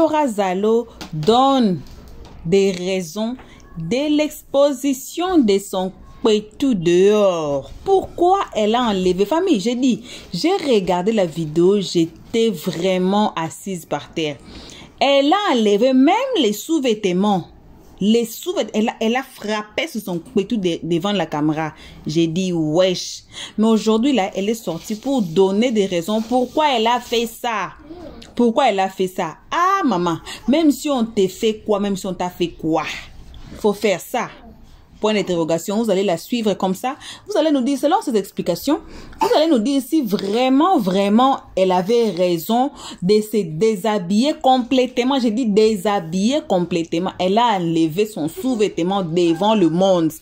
Flora Zalo donne des raisons de l'exposition de son tout dehors. Pourquoi elle a enlevé? Famille, j'ai dit, j'ai regardé la vidéo, j'étais vraiment assise par terre. Elle a enlevé même les sous-vêtements. Les sous-vêtements, elle a frappé sur son pétou devant la caméra. J'ai dit, wesh. Mais aujourd'hui, là, elle est sortie pour donner des raisons pourquoi elle a fait ça. Pourquoi elle a fait ça? Ah, maman, même si on t'a fait quoi, même si on t'a fait quoi, faut faire ça. Point d'interrogation, vous allez la suivre comme ça. Vous allez nous dire, selon ces explications, vous allez nous dire si vraiment, elle avait raison de se déshabiller complètement. J'ai dit déshabiller complètement. Elle a enlevé son sous-vêtement devant le monde,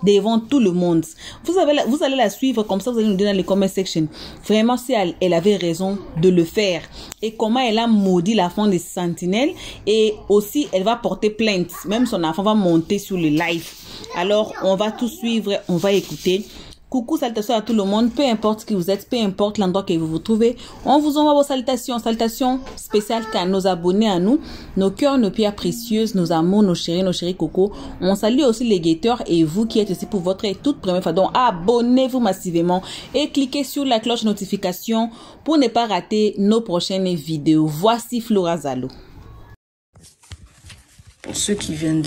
devant tout le monde. Vous allez la suivre comme ça, vous allez nous dire dans les comment section, vraiment si elle avait raison de le faire. Et comment elle a maudit la femme des sentinelles. Et aussi, elle va porter plainte. Même son enfant va monter sur le live. Alors, on va tout suivre, on va écouter. Coucou, salutations à tout le monde, peu importe qui vous êtes, peu importe l'endroit que vous vous trouvez. On vous envoie vos salutations, salutations spéciales à nos abonnés à nous, nos cœurs, nos pierres précieuses, nos amours, nos chéris coco. On salue aussi les guetteurs et vous qui êtes ici pour votre toute première fois. Donc, abonnez-vous massivement et cliquez sur la cloche notification pour ne pas rater nos prochaines vidéos. Voici Flora Zalo. Pour ceux qui viennent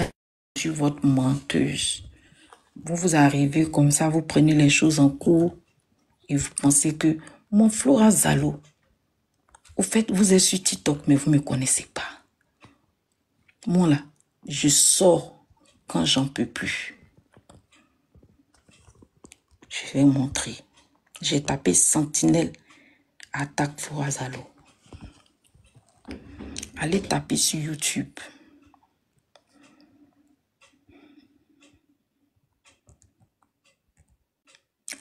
sur votre menteuse, vous arrivez comme ça, vous prenez les choses en cours et vous pensez que mon Flora Zalo, au fait, vous êtes sur TikTok, mais vous ne me connaissez pas. Moi là, je sors quand j'en peux plus. Je vais montrer. J'ai tapé Sentinelle attaque Flora Zalo. Allez taper sur YouTube.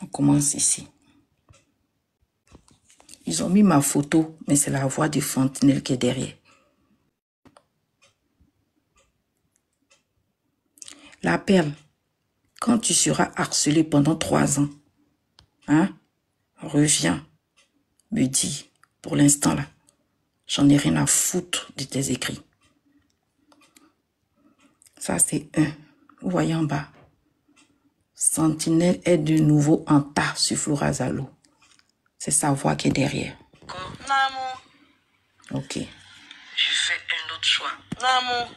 On commence ici. Ils ont mis ma photo, mais c'est la voix de Sentinelle qui est derrière. La perle, quand tu seras harcelé pendant 3 ans, hein, reviens, me dis, pour l'instant là, j'en ai rien à foutre de tes écrits. Ça c'est un. Vous voyez en bas. Sentinelle est de nouveau en tas sur Flora Zalo. C'est sa voix qui est derrière. Maman. Ok. Je fais un autre choix. Maman.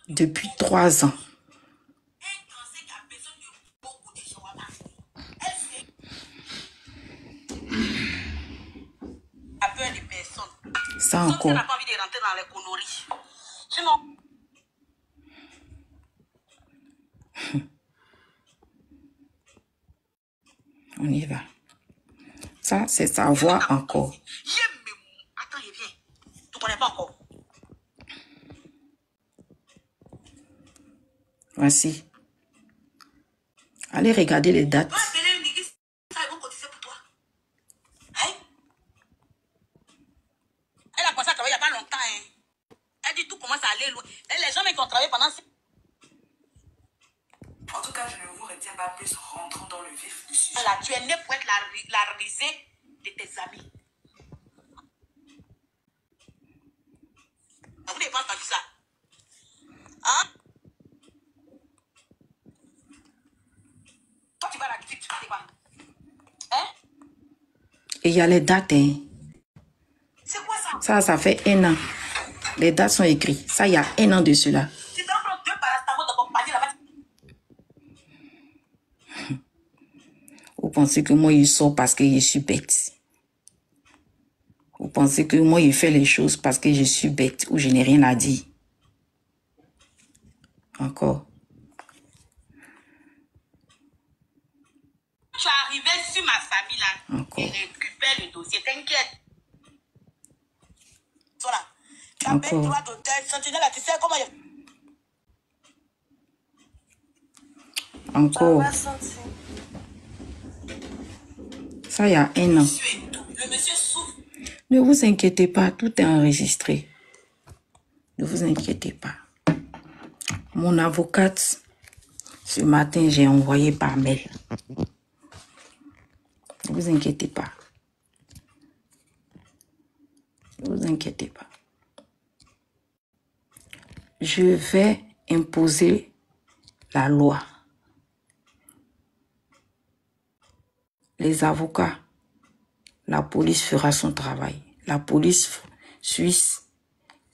Depuis 3 ans. Ça encore. Elle n'a pas envie de rentrer dans les conneries. Sinon. On y va. Ça, c'est sa voix encore. Attends, il vient. Tu ne connais pas encore. Voici. Allez regarder les dates. Elle a commencé à travailler il n'y a pas longtemps. Hein. Elle dit tout commence à aller loin. Les gens qui ont travaillé pendant... En tout cas, je ne vous retiens pas plus. Rentrons dans le vif du sujet. Voilà, tu es né pour être la risée de tes amis. Vous n'avez pas entendu ça? Hein? Toi, tu vas à la boutique, tu fais quoi? Hein? Et il y a les dates. Hein. C'est quoi ça? Ça fait 1 an. Les dates sont écrites. Ça, il y a 1 an de cela. Tu t'en prends 2 paracétamol de compagnie là-bas. Vous pensez que moi, je sors parce que je suis bête. Vous pensez que moi, je fais les choses parce que je suis bête ou je n'ai rien à dire. Encore. Tu es arrivé sur ma famille là. Encore. Et récupère le dossier. T'inquiète. Voilà. Tu as Encore. payé droit d'hôtel. Sentinelle là, tu sais comment il... Encore. Ça, il y a 1 an. Le monsieur souffre. Ne vous inquiétez pas, tout est enregistré. Ne vous inquiétez pas. Mon avocate, ce matin, j'ai envoyé par mail. Ne vous inquiétez pas. inquiétez pas. Je vais imposer la loi. Les avocats, la police fera son travail. La police suisse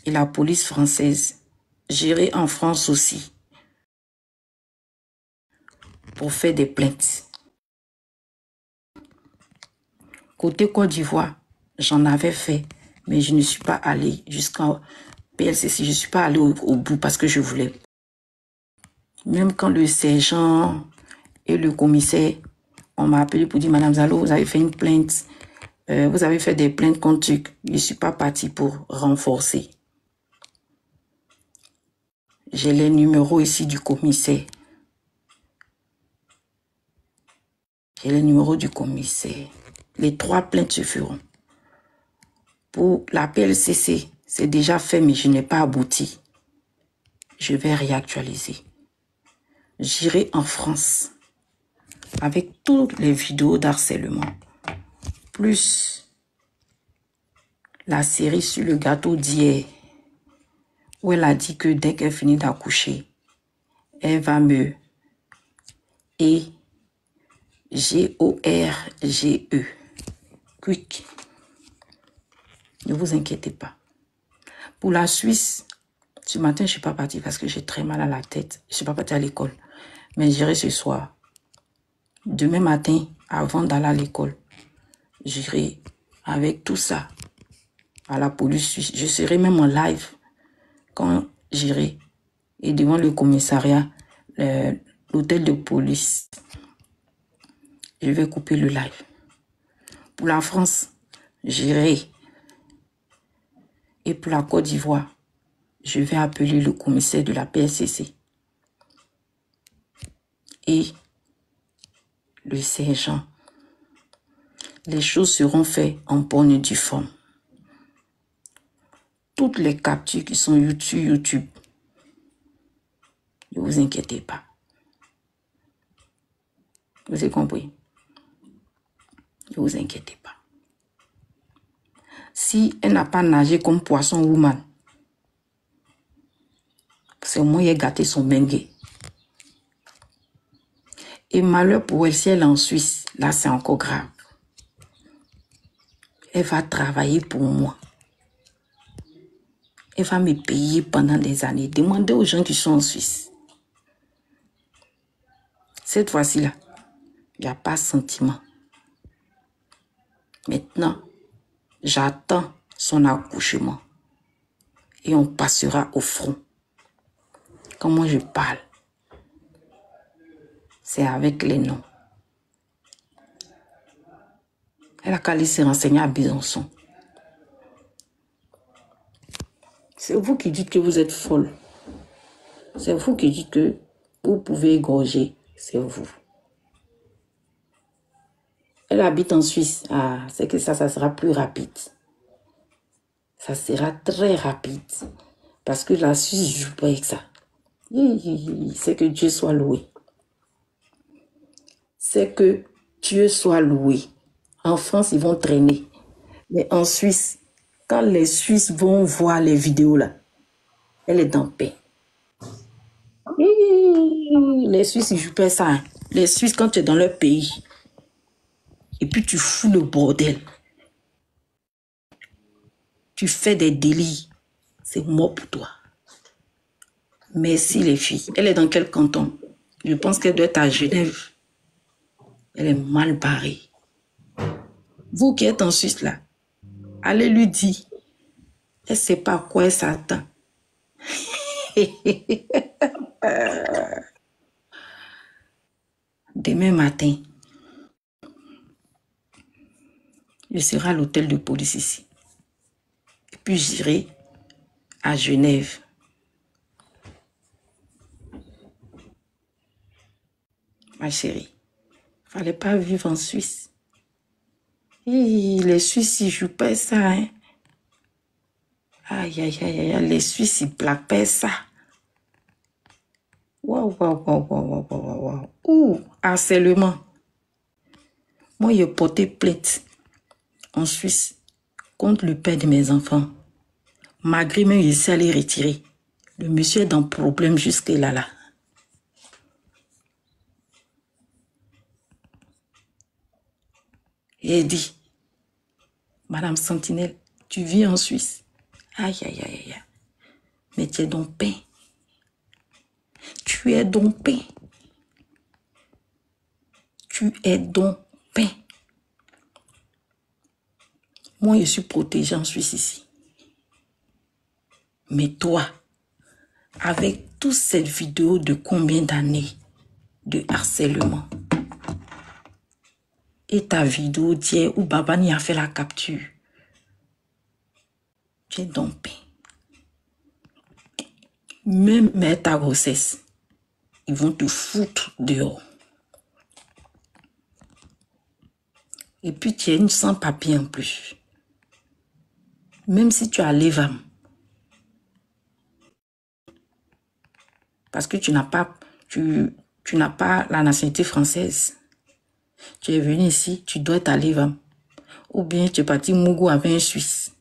et la police française. J'irai en France aussi pour faire des plaintes. Côté Côte d'Ivoire, j'en avais fait, mais je ne suis pas allée jusqu'en PLCC. Je ne suis pas allée au bout parce que je voulais. Même quand le sergent et le commissaire, on m'a appelé pour dire, Madame Zalo, vous avez fait une plainte, vous avez fait des plaintes contre truc. Je ne suis pas partie pour renforcer. J'ai les numéros ici du commissaire. J'ai les numéros du commissaire. Les 3 plaintes se feront. Pour la PLCC, c'est déjà fait, mais je n'ai pas abouti. Je vais réactualiser. J'irai en France avec toutes les vidéos d'harcèlement, plus la série sur le gâteau d'hier, où elle a dit que dès qu'elle finit d'accoucher, elle va me... Et G-O-R-G-E. Quick. Ne vous inquiétez pas. Pour la Suisse, ce matin, je ne suis pas partie parce que j'ai très mal à la tête. Je ne suis pas partie à l'école. Mais j'irai ce soir. Demain matin, avant d'aller à l'école, j'irai avec tout ça à la police suisse. Je serai même en live quand j'irai. Et devant le commissariat, l'hôtel de police, je vais couper le live. Pour la France, j'irai. Et pour la Côte d'Ivoire, je vais appeler le commissaire de la PSCC et le sergent. Les choses seront faites en bonne et due forme. Toutes les captures qui sont sur YouTube, ne vous inquiétez pas. Vous avez compris? Ne vous inquiétez pas. Si elle n'a pas nagé comme poisson woman, c'est moi qui ai gâté son bengue. Et malheur pour elle, si elle est en Suisse, là c'est encore grave. Elle va travailler pour moi. Elle va me payer pendant des années. Demandez aux gens qui sont en Suisse. Cette fois-ci-là, il n'y a pas de sentiment. Maintenant, j'attends son accouchement. Et on passera au front. Quand moi je parle, c'est avec les noms. Elle a qu'à aller se renseigner à Besançon. C'est vous qui dites que vous êtes folle. C'est vous qui dites que vous pouvez égorger. C'est vous. Elle habite en Suisse. Ah, c'est que ça sera plus rapide. Ça sera très rapide. Parce que la Suisse ne joue pas avec ça. C'est que Dieu soit loué. C'est que Dieu soit loué. En France, ils vont traîner. Mais en Suisse, quand les Suisses vont voir les vidéos là, elle est en paix. Les Suisses, ils ne jouent pas ça. Hein. Les Suisses, quand tu es dans leur pays, et puis tu fous le bordel, tu fais des délits, c'est mort pour toi. Merci les filles. Elle est dans quel canton? Je pense qu'elle doit être à Genève. Elle est mal barrée. Vous qui êtes en Suisse là, allez lui dire, elle ne sait pas à quoi elle s'attend. Demain matin, je serai à l'hôtel de police ici. Et puis j'irai à Genève. Ma chérie, il ne fallait pas vivre en Suisse. Les Suisses, ils ne jouent pas ça. Hein? Aïe, aïe, aïe, aïe, les Suisses, ils ne plaquent pas ça. Waouh, waouh, waouh, waouh, waouh, waouh. Ouh, harcèlement. Moi, j'ai porté plainte en Suisse contre le père de mes enfants. Malgré même ici à les retirer. Le monsieur est dans problème jusque là. Et il dit, Madame Sentinelle, tu vis en Suisse. Aïe, aïe, aïe, aïe. Mais tu es donc pain. Tu es donc pain. Tu es donc pain. Moi, je suis protégée en Suisse ici. Mais toi, avec toute cette vidéo de combien d'années de harcèlement et ta vidéo d'hier où Babani a fait la capture, tu es dompé. Même ta grossesse, ils vont te foutre dehors. Et puis tu es une sans-papier en plus. Même si tu as l'EVAM, parce que tu n'as pas la nationalité française. Tu es venu ici, tu dois être à l'EVAM. Ou bien tu es parti Mougou avec un Suisse.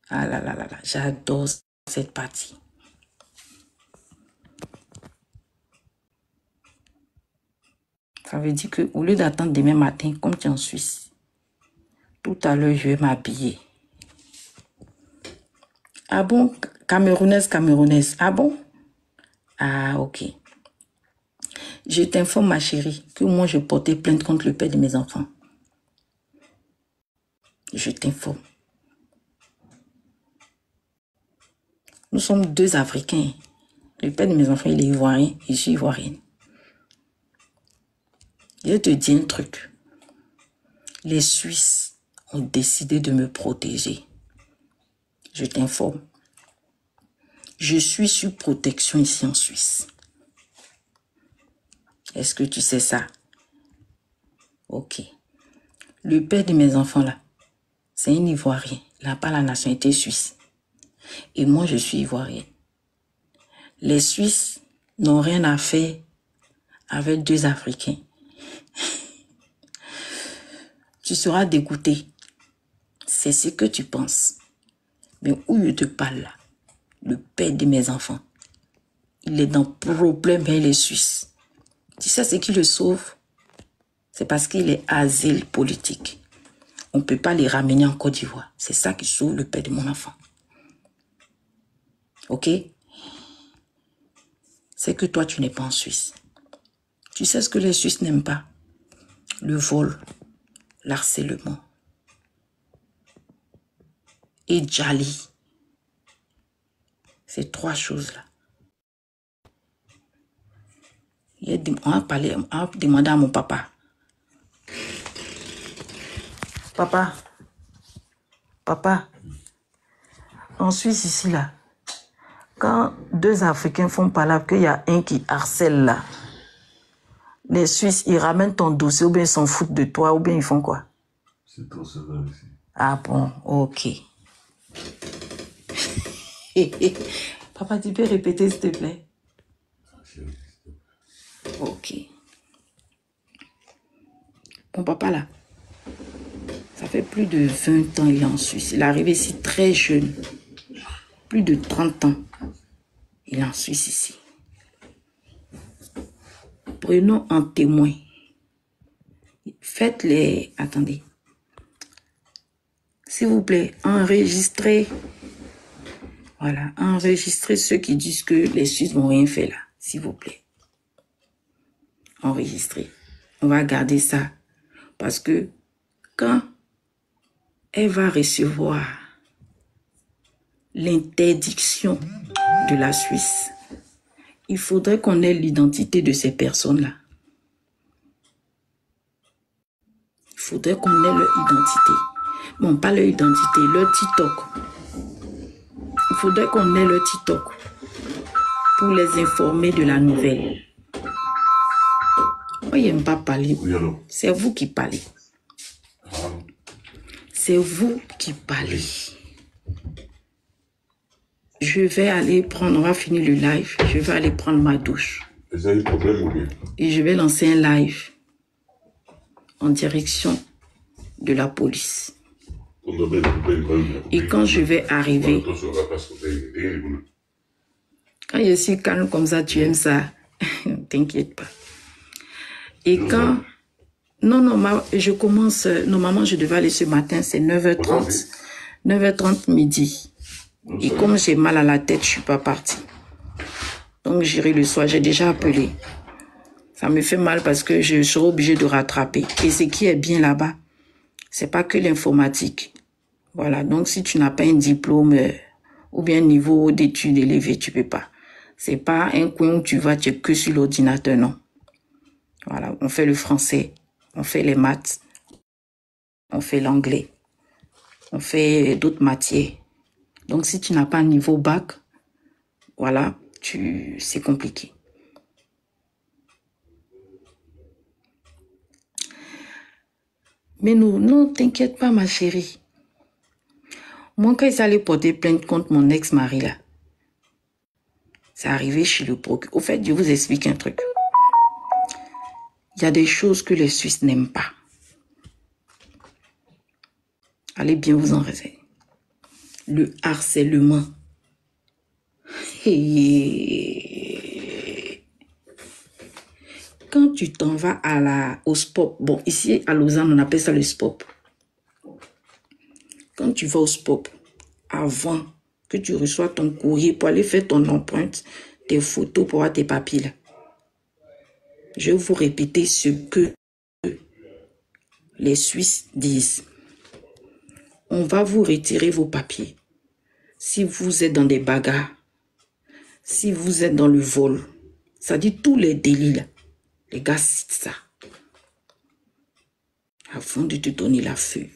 Ah là là là là, j'adore cette partie. Ça veut dire qu'au lieu d'attendre demain matin, comme tu es en Suisse, tout à l'heure, je vais m'habiller. Ah bon? Camerounaise. Ah bon? Ah, ok. Je t'informe, ma chérie, que moi, je portais plainte contre le père de mes enfants. Je t'informe. Nous sommes 2 Africains. Le père de mes enfants, il est ivoirien et je suis ivoirienne. Je te dis un truc. Les Suisses ont décidé de me protéger. Je t'informe. Je suis sous protection ici en Suisse. Est-ce que tu sais ça? Ok. Le père de mes enfants là, c'est un Ivoirien. Il n'a pas la nationalité suisse. Et moi, je suis ivoirienne. Les Suisses n'ont rien à faire avec 2 Africains. Tu seras dégoûté. C'est ce que tu penses. Mais où je te parle là, le père de mes enfants, il est dans problème avec les Suisses. Tu sais ce qui le sauve? C'est parce qu'il est asile politique. On ne peut pas les ramener en Côte d'Ivoire. C'est ça qui sauve le père de mon enfant. Ok? C'est que toi, tu n'es pas en Suisse. Tu sais ce que les Suisses n'aiment pas? Le vol, l'harcèlement et Djali. Ces 3 choses-là. On a demandé à mon papa. Papa, en Suisse ici là, quand 2 Africains font parler qu'il y a un qui harcèle là, les Suisses, ils ramènent ton dossier ou bien ils s'en foutent de toi ou bien ils font quoi? C'est trop sévère ici. Ah bon, ok. Papa, tu peux répéter s'il te plaît? Ok. Mon papa là, ça fait plus de 20 ans il est en Suisse. Il est arrivé ici très jeune. Plus de 30 ans. Il est en Suisse ici. Prenons un témoin. Faites-les... Attendez. S'il vous plaît, enregistrez. Voilà, enregistrez ceux qui disent que les Suisses n'ont rien fait là. S'il vous plaît. Enregistrez. On va garder ça. Parce que quand elle va recevoir l'interdiction de la Suisse, il faudrait qu'on ait l'identité de ces personnes-là. Il faudrait qu'on ait leur identité. Bon, pas leur identité, leur TikTok. Il faudrait qu'on ait leur TikTok pour les informer de la nouvelle. Moi, il n'aime pas parler. Oui, alors. C'est vous qui parlez. C'est vous qui parlez. Je vais aller prendre, on va finir le live. Je vais aller prendre ma douche. Vous avez un problème ou bien? Et je vais lancer un live en direction de la police. Et quand je vais arriver, quand je suis calme comme ça, tu aimes ça, t'inquiète pas. Et quand... Non, je commence... Normalement, je devais aller ce matin, c'est 9h30. 9h30 midi. Et comme j'ai mal à la tête, je ne suis pas partie. Donc, j'irai le soir. J'ai déjà appelé. Ça me fait mal parce que je serai obligée de rattraper. Et ce qui est bien là-bas, c'est pas que l'informatique. Voilà. Donc, si tu n'as pas un diplôme ou bien un niveau d'études élevé, tu peux pas. C'est pas un coin où tu vas, tu es que sur l'ordinateur, non. Voilà. On fait le français, on fait les maths, on fait l'anglais, on fait d'autres matières. Donc, si tu n'as pas un niveau bac, voilà, c'est compliqué. Mais non, t'inquiète pas, ma chérie. Moi, quand ils allaient porter plainte contre mon ex-mari, là, c'est arrivé chez le procureur. Au fait, je vous explique un truc. Il y a des choses que les Suisses n'aiment pas. Allez bien vous en réserver. Le harcèlement. Et quand tu t'en vas au SPOP, bon, ici à Lausanne, on appelle ça le SPOP. Quand tu vas au SPOP, avant que tu reçois ton courrier pour aller faire ton empreinte, tes photos pour avoir tes papiers là, je vais vous répéter ce que les Suisses disent. On va vous retirer vos papiers. Si vous êtes dans des bagarres, si vous êtes dans le vol, ça dit tous les délits là. Les gars citent ça. Avant de te donner la feuille.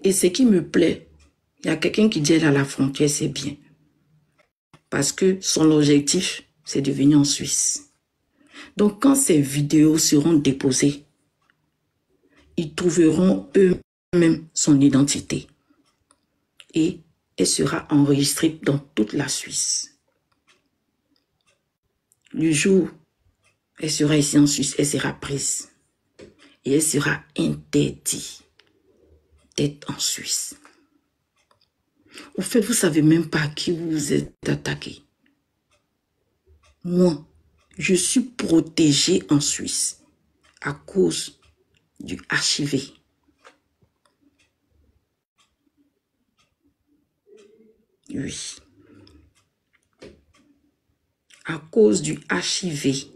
Et ce qui me plaît, il y a quelqu'un qui dit elle à la frontière, c'est bien. Parce que son objectif, c'est de venir en Suisse. Donc quand ces vidéos seront déposées, ils trouveront eux-mêmes son identité. Et elle sera enregistrée dans toute la Suisse. Le jour où elle sera ici en Suisse, elle sera prise. Et elle sera interdite d'être en Suisse. Au fait, vous ne savez même pas à qui vous êtes attaqué. Moi, je suis protégée en Suisse à cause du HIV. Oui. À cause du HIV.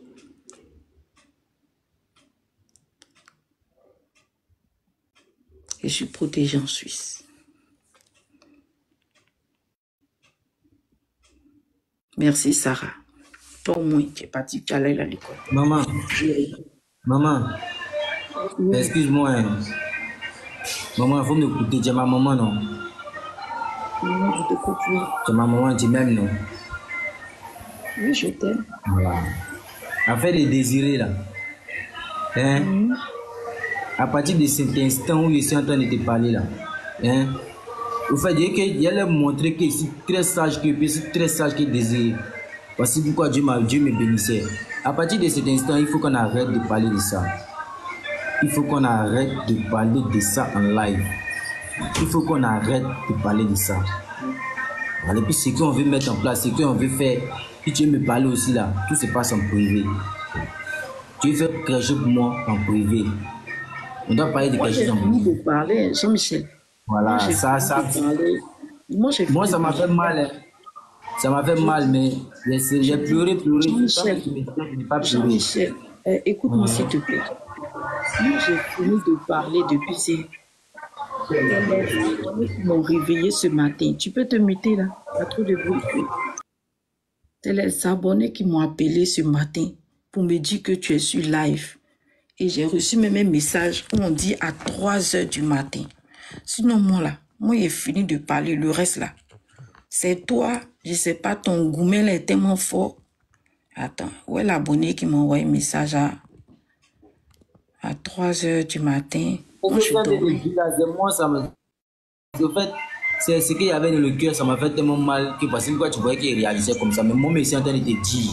Je suis protégée en Suisse. Merci, Sarah. Toi, au moins, tu es partie, tu allais à l'école. Maman, excuse-moi. Hein. Maman, il faut m'écouter. Tu es ma maman, non? Non, je t'écoute, oui. Tu es ma maman, tu m'aimes, non? Oui, je t'aime. Voilà. Affaire de désirer, là. Hein? À partir de cet instant où je suis en train de te parler, là. Hein? Au fait, il y a montrer que je suis très sage, que je suis très sage que désiré. Voici pourquoi Dieu me bénissait. À partir de cet instant, il faut qu'on arrête de parler de ça. Il faut qu'on arrête de parler de ça en live. Il faut qu'on arrête de parler de ça. Voilà, et puis ce qu'on veut mettre en place, ce qu'on veut faire, si tu veux me parler aussi là, tout se passe en privé. Tu veux faire quelque chose pour moi en privé. On doit parler de quelque chose en privé. Moi, j'ai fini de parler, Jean-Michel. Voilà, moi, ça m'a fait mal. Hein. Ça m'a fait mal, mais j'ai pleuré. Jean-Michel, écoute-moi s'il te plaît. Moi, j'ai fini de parler depuis ces... Ils m'ont réveillé ce matin. Tu peux te muter là. Pas trop de bruit. C'est les abonnés qui m'ont appelé ce matin pour me dire que tu es sur live. Et j'ai reçu même un message où on dit à 3h du matin. Sinon, moi, j'ai fini de parler. Le reste là, c'est toi. Je sais pas, ton goumel est tellement fort. Attends, où est l'abonné qui m'a envoyé un message à 3h du matin? Moi, je moi, ça me... En fait, c'est ce qu'il y avait dans le cœur, ça m'a fait tellement mal que parce que quoi, tu voyais qu'il réalisait comme ça. Mais moi, je suis en train de te dire,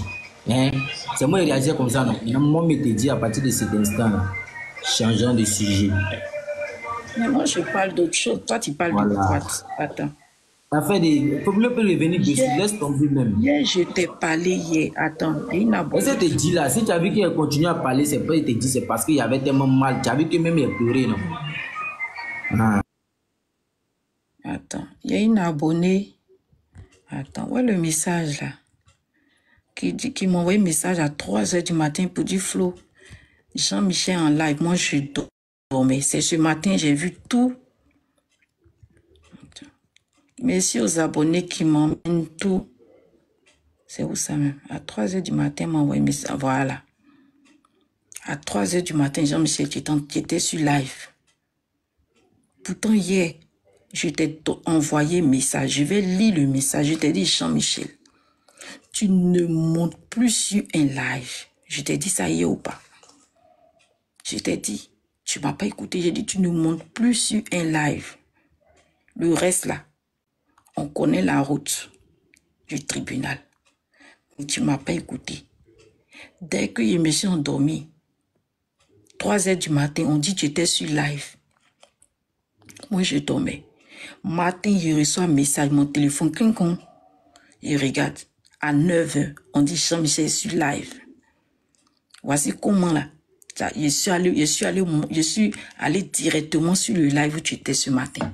hein, c'est moi qui réalisais comme ça, non? Moi, je te dis à partir de cet instant-là, changeant de sujet. Mais moi, je parle d'autre chose. Toi, tu parles de quoi? Attends. Afin de... Faut mieux revenir dessus. Laisse tomber même. Hier, je t'ai parlé hier. Attends. Est-ce que tu te dis là, si tu as vu qu'elle continue à parler, c'est pas, il te dit c'est parce qu'il y avait tellement mal. Tu as vu que même il a pleuré, non? Ah. Attends. Il y a une abonnée. Attends. Où est le message là? Qui m'a envoyé un message à 3h du matin pour dire Flo, Jean-Michel en live. Moi, je dormais. C'est ce matin, j'ai vu tout. Merci aux abonnés qui m'emmènent tout. C'est où ça même? À 3h du matin, m'a envoyé un message. Voilà. À 3h du matin, Jean-Michel, tu étais sur live. Pourtant, hier, je t'ai envoyé un message. Je vais lire le message. Je t'ai dit, Jean-Michel, tu ne montes plus sur un live. Je t'ai dit ça hier ou pas? Je t'ai dit, tu ne m'as pas écouté. J'ai dit, tu ne montes plus sur un live. Le reste là, on connaît la route du tribunal. Mais tu ne m'as pas écouté. Dès que je me suis endormi, 3h du matin, on dit que tu étais sur live. Moi, je dormais. Matin, je reçois un message, mon téléphone, quincon. Je regarde. À 9h, on dit Jean-Michel sur live. Voici comment là. Je suis allé directement sur le live où tu étais ce matin.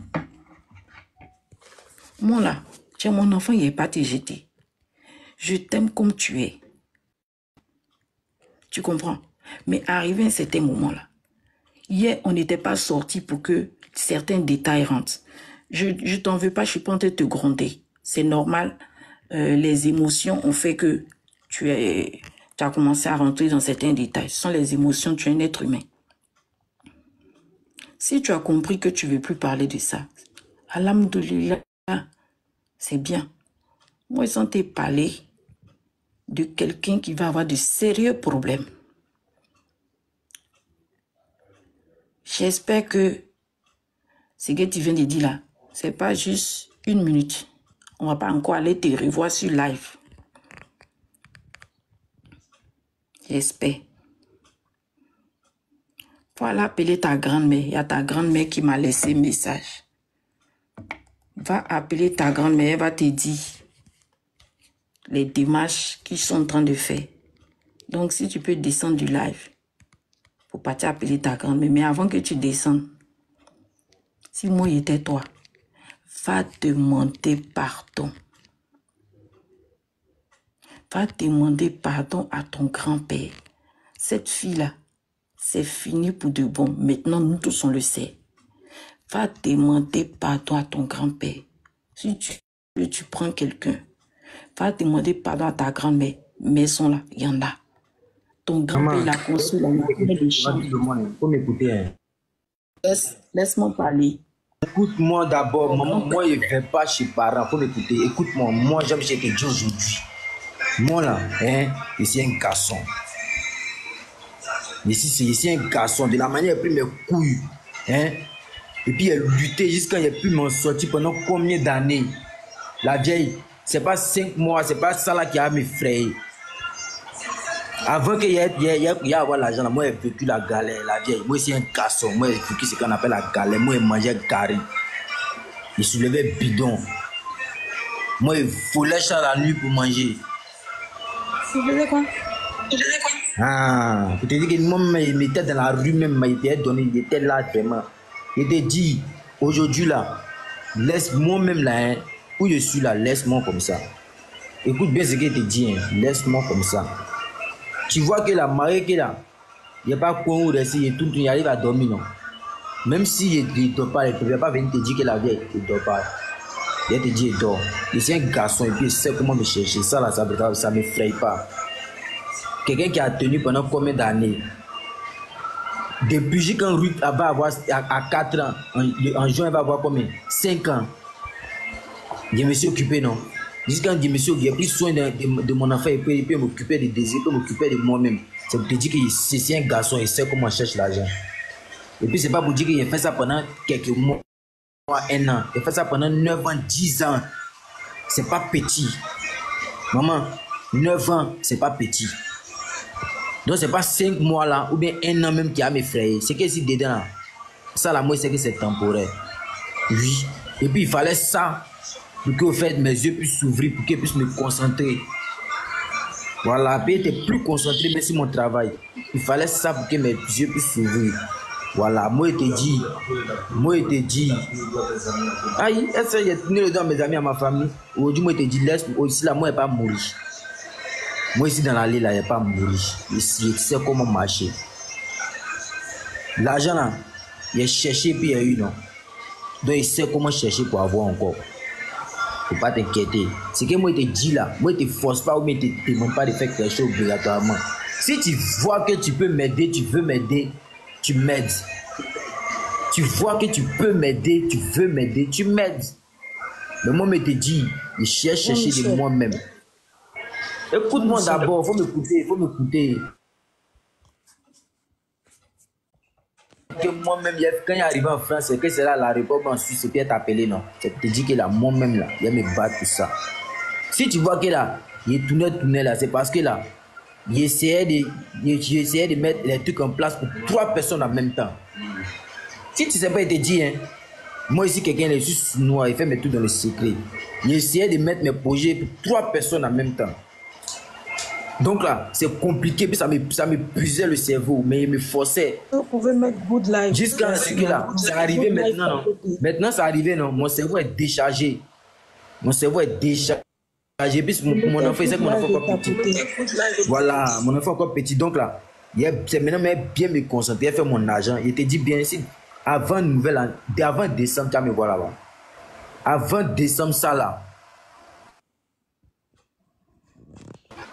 Moi là, tu es mon enfant, il n'est pas te jeter. Je t'aime comme tu es. Tu comprends? Mais arrivé à un certain moment là, hier, on n'était pas sorti pour que certains détails rentrent. Je t'en veux pas, je suis pas en train de te gronder. C'est normal. Les émotions ont fait que tu as commencé à rentrer dans certains détails. Ce sont les émotions, tu es un être humain. Si tu as compris que tu ne veux plus parler de ça, alhamdoulilah, c'est bien. Moi, ils ont te parlé de quelqu'un qui va avoir de sérieux problèmes. J'espère que ce que tu viens de dire là, c'est pas juste 1 minute. On va pas encore aller te revoir sur live. J'espère. Faut aller appeler ta grand-mère. Il y a ta grand-mère qui m'a laissé un message. Va appeler ta grand-mère, elle va te dire les démarches qu'ils sont en train de faire. Donc, si tu peux descendre du live pour partir appeler ta grand-mère. Mais avant que tu descendes, si moi j'étais toi, va demander pardon. Va demander pardon à ton grand-père. Cette fille-là, c'est fini pour de bon. Maintenant, nous tous, on le sait. Va demander pardon à ton grand-père. Si tu prends quelqu'un, va demander pardon à ta grand-mère. Maison là, il y en a. Ton grand-père, il a construit les chambres. Il faut m'écouter. Laisse-moi parler. Écoute-moi d'abord, maman, moi je ne vais pas chez parents, faut m'écouter. Écoute-moi, moi j'aime ce que tu dis aujourd'hui. Moi là, je suis un garçon. Je suis un garçon, de la manière j'ai pris mes couilles. Et puis elle luttait jusqu'à j'ai pu m'en sortir pendant combien d'années. La vieille, c'est pas 5 mois, c'est pas ça là qui a m'effrayé. Avant qu'il y ait avoir l'argent, moi j'ai vécu la galère, la vieille. Moi c'est un garçon, moi j'ai vécu ce qu'on appelle la galère. Moi j'ai mangé carré. Je soulevais bidon. Moi je volais ça la nuit pour manger. Tu faisais quoi? Ah, je te dis que moi je m'étais dans la rue même, il était donné, il était là vraiment. Il te dit, aujourd'hui là, laisse moi-même là, où je suis là, laisse-moi comme ça. Écoute bien ce qu'il te dit, laisse-moi comme ça. Tu vois que la marée qui est là, il n'y a pas quoi où rester, il arrive à dormir, non. Même si il ne dort pas, il ne peut pas venir te dire que la vieille, il ne dort pas. Il te dit, il dort. Il est un garçon et puis il sait comment me chercher. Ça là, ça ne m'effraie pas. Quelqu'un qui a tenu pendant combien d'années? Depuis quand Ruth va avoir à 4 ans, en juin, elle va avoir combien? 5 ans. Je me suis occupé, non? Jusqu'à je me suis occupé, j'ai pris soin de mon enfant et puis il peut m'occuper des désirs, il peut m'occuper de moi-même. C'est pour te dire que c'est un garçon, il sait comment cherche l'argent. Et puis c'est pas pour dire qu'il a fait ça pendant quelques mois, 1 an. Il a fait ça pendant 9 ans, 10 ans. C'est pas petit. Maman, 9 ans, c'est pas petit. Donc c'est pas 5 mois là, ou bien 1 an même qui a m'effrayé. C'est qu'est-ce dedans là? Ça, là, moi, c'est que c'est temporaire. Oui. Et puis, il fallait ça pour que, au fait, mes yeux puissent s'ouvrir, pour qu'ils puissent me concentrer. Voilà, puis j'étais plus concentré, même sur mon travail. Il fallait ça pour que mes yeux puissent s'ouvrir. Voilà, moi, je te dis, aïe, est-ce que j'ai tenu le dos à mes amis, à ma famille? Aujourd'hui, moi, je te dis, laisse, ici, là, moi, je n'ai pas mourir. Moi, ici, dans l'allée, là, je n'ai pas mourir. Je sais comment marcher. L'argent, là, il a cherché, puis il y a eu, non. Donc, il sait comment chercher pour avoir encore. Faut pas t'inquiéter. Ce que moi, je te dis là, moi, je ne te force pas ou je ne te demande pas de faire quelque chose obligatoirement. Si tu vois que tu peux m'aider, tu veux m'aider, tu m'aides. Tu vois que tu peux m'aider, tu veux m'aider, tu m'aides. Mais moi, je te dis, je cherche à chercher de moi-même. Écoute-moi d'abord, il faut m'écouter. Que moi-même, quand il arrive en France, c'est que c'est là la République en Suisse, c'est peut-être appelé, non. C'est te dire que là, moi-même, là, il me battre tout ça. Si tu vois que là, il tournait là, c'est parce que là, j'essayais de mettre les trucs en place pour 3 personnes en même temps. Si tu ne sais pas, il te dit, hein, moi ici, quelqu'un est juste noir, il fait mes trucs dans le secret. J'essayais de mettre mes projets pour 3 personnes en même temps. Donc là, c'est compliqué, puis ça m'épuisait le cerveau, mais il me forçait. Vous pouvez mettre good life. Jusqu'à ce que là, c'est arrivé maintenant. Maintenant, c'est arrivé, non. Mon cerveau est déchargé. Mon cerveau est déchargé. Puis mon enfant, c'est que mon enfant est encore petit. Voilà, mon enfant est encore petit. Donc là, c'est maintenant, mais bien me concentrer, il fait mon argent. Il te dit bien, si avant décembre, tu vas me voir là-bas. Avant décembre, ça là.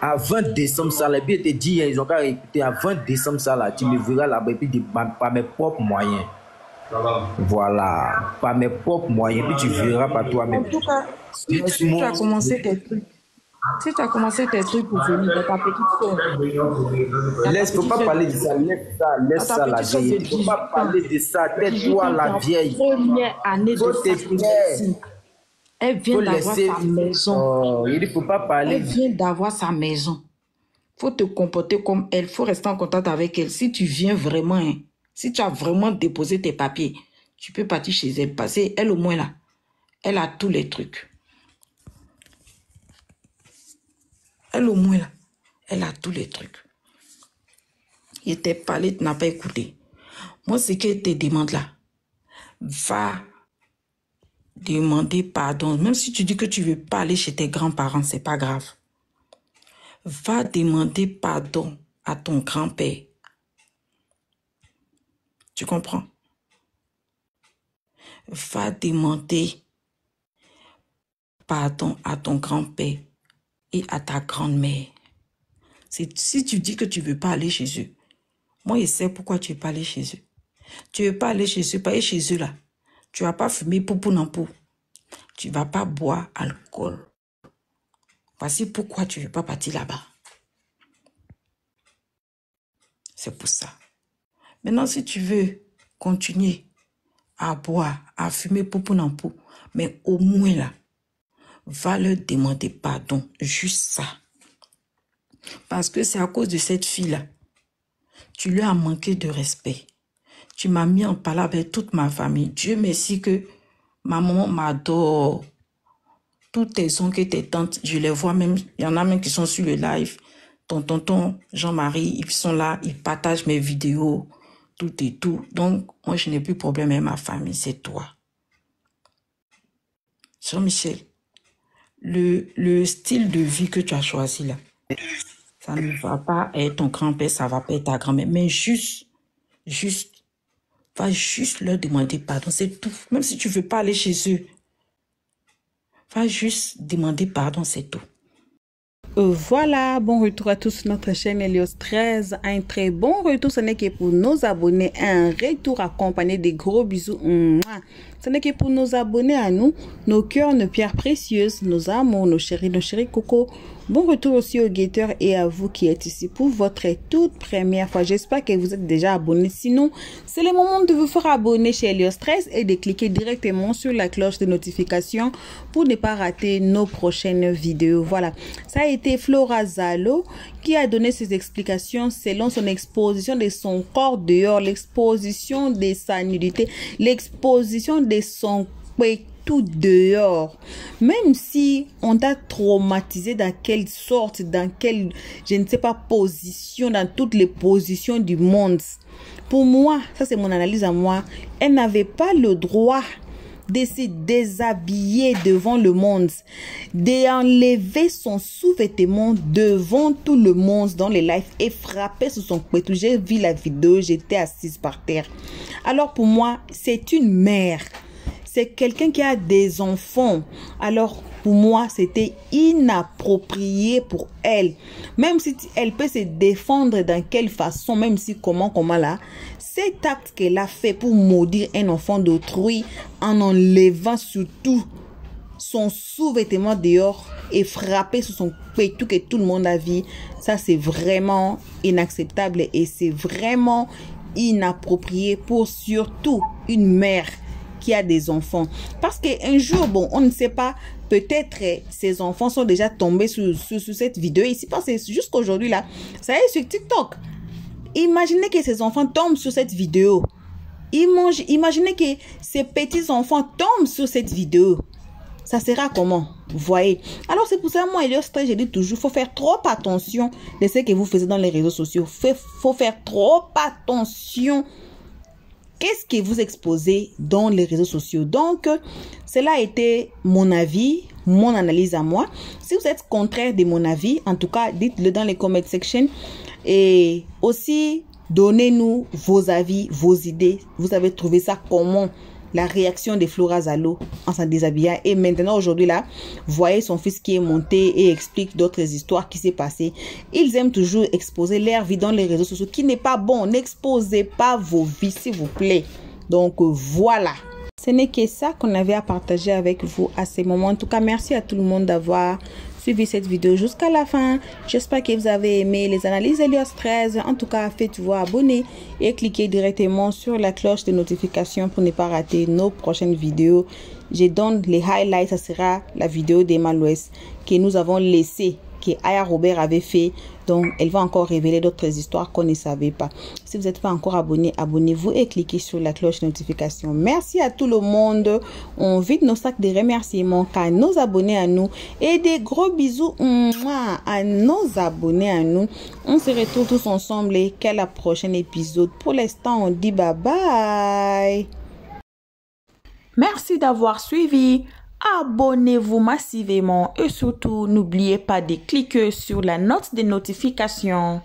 Avant décembre, ça là, puis il te dit, ils ont qu'à écouter, avant décembre, ça là, tu me verras là-bas, et puis par mes propres moyens. Voilà, par mes propres moyens, puis tu verras par toi-même. En tout cas, si tu as commencé tes trucs, pour venir de ta petite soeur. Laisse, faut pas parler de ça, laisse ça la vieille. Faut pas parler de ça, tais-toi la vieille. Première année de médecine. Elle vient d'avoir sa maison. Il ne faut pas parler. Elle vient d'avoir sa maison. Il faut te comporter comme elle. Il faut rester en contact avec elle. Si tu viens vraiment, hein, si tu as vraiment déposé tes papiers, tu peux partir chez elle. Parce qu'elle, au moins, là, elle a tous les trucs. Elle, au moins, là, elle a tous les trucs. Il t'a parlé, tu n'as pas écouté. Moi, ce qu'elle te demande là, va demander pardon. Même si tu dis que tu ne veux pas aller chez tes grands-parents, ce n'est pas grave. Va demander pardon à ton grand-père. Tu comprends? Va demander pardon à ton grand-père et à ta grand-mère. Si tu dis que tu ne veux pas aller chez eux, moi, je sais pourquoi tu ne veux pas aller chez eux. Tu ne veux pas aller chez eux, pas aller chez eux là. Tu ne vas pas fumer poupou non pou. Tu ne vas pas boire alcool. Voici pourquoi tu ne veux pas partir là-bas. C'est pour ça. Maintenant, si tu veux continuer à boire, à fumer poupou non pou, mais au moins là, va leur demander pardon. Juste ça. Parce que c'est à cause de cette fille-là. Tu lui as manqué de respect. Tu m'as mis en parole avec toute ma famille. Dieu merci que ma maman m'adore. Toutes tes oncles et tes tantes, je les vois même. Il y en a même qui sont sur le live. Ton tonton Jean-Marie, ils sont là, ils partagent mes vidéos, tout et tout. Donc, moi, je n'ai plus de problème avec ma famille, c'est toi. Jean-Michel, le style de vie que tu as choisi là, ça ne va pas être ton grand-père, ça ne va pas être ta grand-mère, mais juste, va juste leur demander pardon, c'est tout. Même si tu ne veux pas aller chez eux, va juste demander pardon, c'est tout. Voilà, bon retour à tous sur notre chaîne Helios 13. Un très bon retour, ce n'est que pour nos abonnés. Un retour accompagné des gros bisous. Ce n'est que pour nos abonnés à nous, nos cœurs, nos pierres précieuses, nos amours, nos chéris coco. Bon retour aussi aux guetteurs et à vous qui êtes ici pour votre toute première fois. J'espère que vous êtes déjà abonnés. Sinon, c'est le moment de vous faire abonner chez Helios 13 et de cliquer directement sur la cloche de notification pour ne pas rater nos prochaines vidéos. Voilà, ça a été Flora Zalo qui a donné ses explications selon son exposition de son corps dehors, l'exposition de sa nudité, l'exposition de son tout dehors. Même si on t'a traumatisé dans quelle sorte, dans quelle, je ne sais pas, position, dans toutes les positions du monde. Pour moi, ça c'est mon analyse à moi, elle n'avait pas le droit de se déshabiller devant le monde, d'enlever son sous-vêtement devant tout le monde dans les lives et frapper sur son pétou. J'ai vu la vidéo, j'étais assise par terre. Alors pour moi, c'est une mère. C'est quelqu'un qui a des enfants. Alors, pour moi, c'était inapproprié pour elle. Même si elle peut se défendre dans quelle façon, même si comment là, cet acte qu'elle a fait pour maudire un enfant d'autrui en enlevant surtout son sous-vêtement dehors et frapper sur son pétou que tout le monde a vu, ça c'est vraiment inacceptable et c'est vraiment inapproprié pour surtout une mère qui a des enfants. Parce qu'un jour, bon, on ne sait pas, peut-être ces enfants sont déjà tombés sur cette vidéo ici, parce que jusqu'aujourd'hui là, ça est sur TikTok. Imaginez que ces enfants tombent sur cette vidéo. Imaginez que ces petits enfants tombent sur cette vidéo. Ça sera comment? Vous voyez? Alors c'est pour ça, moi, Helios 13, je dis toujours, faut faire trop attention de ce que vous faites dans les réseaux sociaux. Faut faire trop attention. Qu'est-ce que vous exposez dans les réseaux sociaux? Donc, cela a été mon avis, mon analyse à moi. Si vous êtes contraire de mon avis, en tout cas, dites-le dans les comment section. Et aussi, donnez-nous vos avis, vos idées. Vous avez trouvé ça comment? La réaction de Flora Zalo en s'en déshabillant. Et maintenant, aujourd'hui, là, voyez son fils qui est monté et explique d'autres histoires qui s'est passées. Ils aiment toujours exposer leur vie dans les réseaux sociaux, qui n'est pas bon. N'exposez pas vos vies, s'il vous plaît. Donc, voilà. Ce n'est que ça qu'on avait à partager avec vous à ce moment. En tout cas, merci à tout le monde d'avoir suivi cette vidéo jusqu'à la fin. J'espère que vous avez aimé les analyses Helios 13. En tout cas, faites-vous abonner et cliquez directement sur la cloche de notification pour ne pas rater nos prochaines vidéos. Je donne les highlights. Ça sera la vidéo d'Emma Louès que nous avons laissée, que Aya Robert avait fait. Donc, elle va encore révéler d'autres histoires qu'on ne savait pas. Si vous n'êtes pas encore abonné, abonnez-vous et cliquez sur la cloche de notification. Merci à tout le monde. On vide nos sacs de remerciements à nos abonnés à nous. Et des gros bisous à nos abonnés à nous. On se retrouve tous ensemble et qu'à la prochaine épisode. Pour l'instant, on dit bye bye. Merci d'avoir suivi. Abonnez-vous massivement et surtout n'oubliez pas de cliquer sur la note de notification.